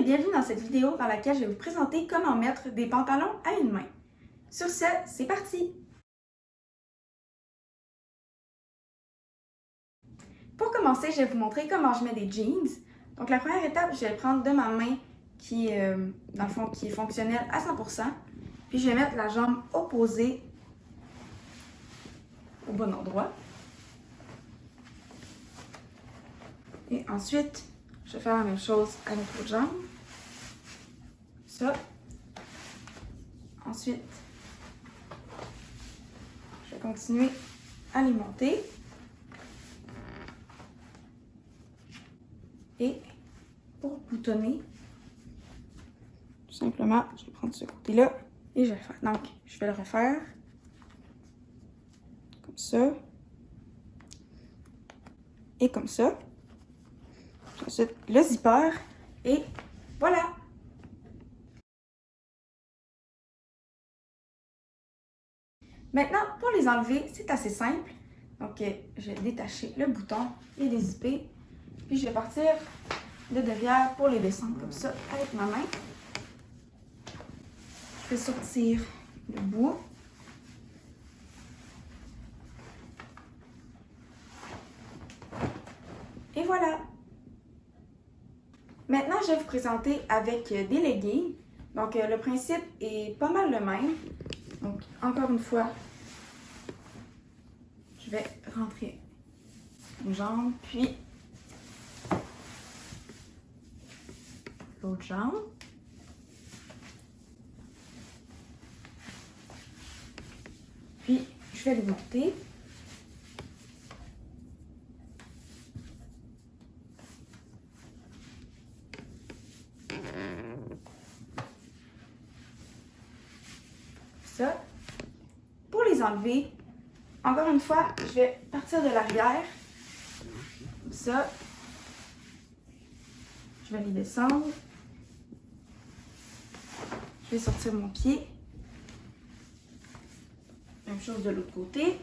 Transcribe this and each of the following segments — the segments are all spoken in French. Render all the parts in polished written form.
bienvenue dans cette vidéo dans laquelle je vais vous présenter comment mettre des pantalons à une main. Sur ce, c'est parti! Pour commencer, je vais vous montrer comment je mets des jeans. Donc la première étape, je vais le prendre de ma main qui est, dans le fond, qui est fonctionnelle à 100%. Puis je vais mettre la jambe opposée au bon endroit. Et ensuite, je vais faire la même chose avec l'autre jambe. Ça. Ensuite, je vais continuer à les monter. Et pour boutonner, tout simplement, je vais prendre ce côté-là et je vais le faire. Donc, je vais le refaire comme ça et comme ça. Ensuite, le zipper et voilà! Maintenant, pour les enlever, c'est assez simple. Donc, je vais détacher le bouton et les zipper. Puis, je vais partir de derrière pour les descendre comme ça avec ma main. Je vais sortir le bout. Et voilà! Maintenant, je vais vous présenter avec des leggings. Donc, le principe est pas mal le même. Donc, encore une fois, je vais rentrer une jambe, puis l'autre jambe. Puis, je vais les monter. Ça. Pour les enlever, encore une fois, je vais partir de l'arrière. Comme ça. Je vais les descendre. Je vais sortir mon pied. Même chose de l'autre côté.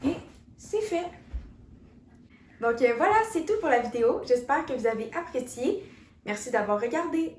Et c'est fait. Donc voilà, c'est tout pour la vidéo. J'espère que vous avez apprécié. Merci d'avoir regardé.